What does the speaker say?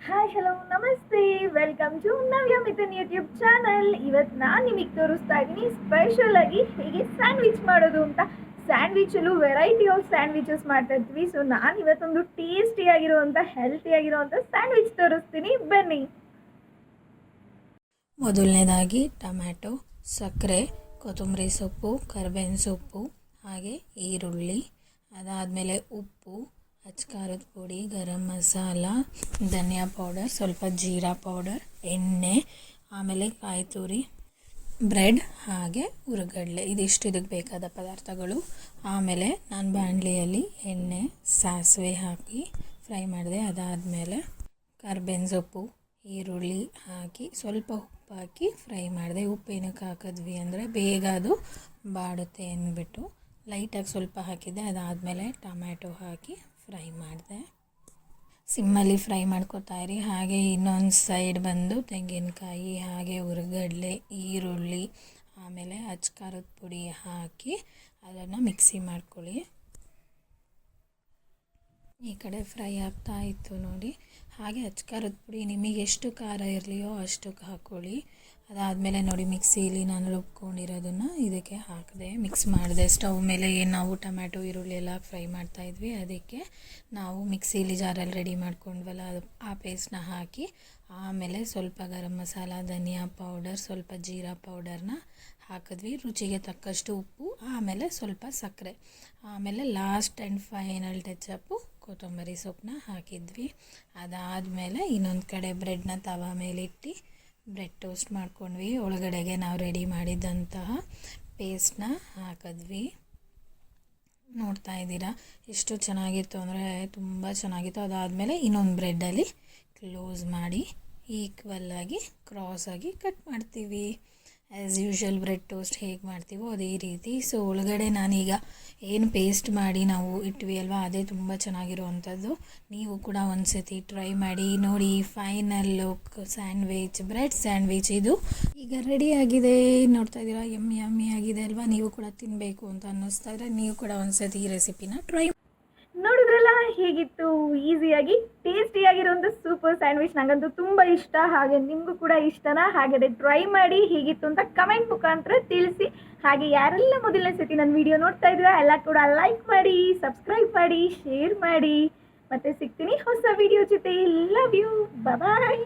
Hi hello ನಮಸ್ತೆ, welcome to Navya Mithun YouTube channel. ಇವತ್ತು ನಾನು ನಿಮಗೆ ತೋರಿಸ್ತಾ ಇದ್ದೀನಿ ಸ್ಪೆಷಲ್ ಆಗಿ ಹೇಗೆ ಸ್ಯಾಂಡ್ವಿಚ್ ಮಾಡೋದು ಅಂತ. ಸ್ಯಾಂಡ್ವಿಚಲ್ಲೂ ವೆರೈಟಿ ಆಫ್ ಸ್ಯಾಂಡ್ವಿಚಸ್ ಮಾಡ್ತಾ ಇದ್ವಿ. ಸೊ ನಾನು ಇವತ್ತೊಂದು ಟೇಸ್ಟಿ ಆಗಿರುವಂಥ ಹೆಲ್ತಿ ಆಗಿರುವಂಥ ಸ್ಯಾಂಡ್ವಿಚ್ ತೋರಿಸ್ತೀನಿ, ಬನ್ನಿ. ಮೊದಲನೇದಾಗಿ ಟೊಮ್ಯಾಟೊ, ಸಕ್ಕರೆ, ಕೊತ್ತಂಬರಿ ಸೊಪ್ಪು, ಕರಿಬೇವಿನ ಸೊಪ್ಪು, ಹಾಗೆ ಈರುಳ್ಳಿ, ಅದಾದಮೇಲೆ ಉಪ್ಪು, ಅಚ್ಕಾರದ ಪುಡಿ, ಗರಂ ಮಸಾಲ, ಧನಿಯಾ ಪೌಡರ್, ಸ್ವಲ್ಪ ಜೀರಾ ಪೌಡರ್, ಎಣ್ಣೆ, ಆಮೇಲೆ ಕಾಯಿ ತುರಿ, ಬ್ರೆಡ್, ಹಾಗೆ ಹುರಿಗಡಲೆ. ಇದಿಷ್ಟು ಇದಕ್ಕೆ ಬೇಕಾದ ಪದಾರ್ಥಗಳು. ಆಮೇಲೆ ನಾನು ಬಾಣಲಿಯಲ್ಲಿ ಎಣ್ಣೆ, ಸಾಸಿವೆ ಹಾಕಿ ಫ್ರೈ ಮಾಡಿದೆ. ಅದಾದಮೇಲೆ ಕರಿಬೇವಿನ ಸೊಪ್ಪು, ಈರುಳ್ಳಿ ಹಾಕಿ ಸ್ವಲ್ಪ ಉಪ್ಪು ಹಾಕಿ ಫ್ರೈ ಮಾಡಿದೆ. ಉಪ್ಪು ಏನಕ್ಕೆ ಹಾಕಿದ್ವಿ ಅಂದರೆ ಬೇಗ ಅದು ಬಾಡುತ್ತೆ ಅಂದ್ಬಿಟ್ಟು ಲೈಟಾಗಿ ಸ್ವಲ್ಪ ಹಾಕಿದ್ದೆ. ಅದಾದಮೇಲೆ ಟೊಮ್ಯಾಟೊ ಹಾಕಿ ಫ್ರೈ ಮಾಡಿದೆ. ಸಿಮ್ಮಲ್ಲಿ ಫ್ರೈ ಮಾಡ್ಕೊತಾ ಇರಿ. ಹಾಗೆ ಇನ್ನೊಂದು ಸೈಡ್ ಬಂದು ತೆಂಗಿನಕಾಯಿ, ಹಾಗೆ ಹುರಿಗಡಲೆ, ಈರುಳ್ಳಿ, ಆಮೇಲೆ ಅಚ್ಕಾರದ ಪುಡಿ ಹಾಕಿ ಅದನ್ನು ಮಿಕ್ಸಿ ಮಾಡ್ಕೊಳ್ಳಿ. ಈ ಕಡೆ ಫ್ರೈ ಆಗ್ತಾ ಇತ್ತು ನೋಡಿ. ಹಾಗೆ ಅಚ್ಕಾರದ ಪುಡಿ ನಿಮಗೆ ಎಷ್ಟು ಖಾರ ಇರಲಿಯೋ ಅಷ್ಟಕ್ಕೆ ಹಾಕ್ಕೊಳ್ಳಿ. ಅದಾದಮೇಲೆ ನೋಡಿ ಮಿಕ್ಸಿಲಿ ನಾನು ರುಬ್ಕೊಂಡಿರೋದನ್ನು ಇದಕ್ಕೆ ಹಾಕಿದೆ, ಮಿಕ್ಸ್ ಮಾಡಿದೆ. ಸ್ಟವ್ ಮೇಲೆ ಏನು ನಾವು ಟೊಮ್ಯಾಟೊ ಈರುಳ್ಳಿ ಎಲ್ಲ ಫ್ರೈ ಮಾಡ್ತಾಯಿದ್ವಿ, ಅದಕ್ಕೆ ನಾವು ಮಿಕ್ಸಿಲಿ ಜಾರಲ್ಲಿ ರೆಡಿ ಮಾಡ್ಕೊಂಡ್ವಲ್ಲ ಆ ಪೇಸ್ಟ್ನ ಹಾಕಿ, ಆಮೇಲೆ ಸ್ವಲ್ಪ ಗರಂ ಮಸಾಲ, ಧನಿಯಾ ಪೌಡರ್, ಸ್ವಲ್ಪ ಜೀರಾ ಪೌಡರ್ನ ಹಾಕಿದ್ವಿ. ರುಚಿಗೆ ತಕ್ಕಷ್ಟು ಉಪ್ಪು, ಆಮೇಲೆ ಸ್ವಲ್ಪ ಸಕ್ಕರೆ, ಆಮೇಲೆ ಲಾಸ್ಟ್ ಆ್ಯಂಡ್ ಫೈನಲ್ ಟಚಪ್ಪು ಕೊತ್ತಂಬರಿ ಸೊಪ್ಪನ್ನ ಹಾಕಿದ್ವಿ. ಅದಾದಮೇಲೆ ಇನ್ನೊಂದು ಕಡೆ ಬ್ರೆಡ್ನ ತವ ಮೇಲಿಟ್ಟು ಬ್ರೆಡ್ ಟೋಸ್ಟ್ ಮಾಡ್ಕೊಂಡ್ವಿ. ಒಳಗಡೆಗೆ ನಾವು ರೆಡಿ ಮಾಡಿದ್ದಂತಹ ಪೇಸ್ಟ್ನ ಹಾಕಿದ್ವಿ. ನೋಡ್ತಾ ಇದ್ದೀರಾ ಎಷ್ಟು ಚೆನ್ನಾಗಿತ್ತು ಅಂದರೆ ತುಂಬ ಚೆನ್ನಾಗಿತ್ತು. ಅದಾದಮೇಲೆ ಇನ್ನೊಂದು ಬ್ರೆಡ್ಡಲ್ಲಿ ಕ್ಲೋಸ್ ಮಾಡಿ ಈಕ್ವಲ್ಲಾಗಿ ಕ್ರಾಸಾಗಿ ಕಟ್ ಮಾಡ್ತೀವಿ. ಆ್ಯಸ್ ಯೂಶ್ವಲ್ ಬ್ರೆಡ್ ಟೋಸ್ಟ್ ಹೇಗೆ ಮಾಡ್ತೀವೋ ಅದೇ ರೀತಿ. ಸೊ ಒಳಗಡೆ ನಾನೀಗ ಏನು ಪೇಸ್ಟ್ ಮಾಡಿ ನಾವು ಇಟ್ವಿ ಅಲ್ವಾ, ಅದೇ ತುಂಬ ಚೆನ್ನಾಗಿರುವಂಥದ್ದು. ನೀವು ಕೂಡ ಒಂದು ಸತಿ ಟ್ರೈ ಮಾಡಿ ನೋಡಿ. Final look sandwich, bread sandwich ಇದು ಈಗ ರೆಡಿಯಾಗಿದೆ. ನೋಡ್ತಾ ಇದ್ದೀರಾ, ಯಮ್ಮಿ ಆಗಿದೆ ಅಲ್ವಾ. ನೀವು ಕೂಡ ತಿನ್ನಬೇಕು ಅಂತ ಅನ್ನಿಸ್ತಾ ಇದ್ರೆ ನೀವು ಕೂಡ ಒಂದು ಸತಿ ಈ ರೆಸಿಪಿನ ಟ್ರೈ ನೋಡಿದ್ರಲ್ಲ ಹೇಗಿತ್ತು, ಈಸಿಯಾಗಿ ಟೇಸ್ಟಿಯಾಗಿರುವಂಥ ಸೂಪರ್ ಸ್ಯಾಂಡ್ವಿಚ್. ನನಗಂತೂ ತುಂಬ ಇಷ್ಟ. ಹಾಗೆ ನಿಮಗೂ ಕೂಡ ಇಷ್ಟನಾ? ಹಾಗಾದರೆ ಟ್ರೈ ಮಾಡಿ ಹೇಗಿತ್ತು ಅಂತ ಕಮೆಂಟ್ ಮುಖಾಂತರ ತಿಳಿಸಿ. ಹಾಗೆ ಯಾರೆಲ್ಲ ಮೊದಲನೇ ಸತಿ ನನ್ನ ವಿಡಿಯೋ ನೋಡ್ತಾ ಇದ್ದೀರಾ ಎಲ್ಲ ಕೂಡ ಲೈಕ್ ಮಾಡಿ, ಸಬ್ಸ್ಕ್ರೈಬ್ ಮಾಡಿ, ಶೇರ್ ಮಾಡಿ. ಮತ್ತೆ ಸಿಗ್ತೀನಿ ಹೊಸ ವಿಡಿಯೋ ಜೊತೆ. Love you, bye.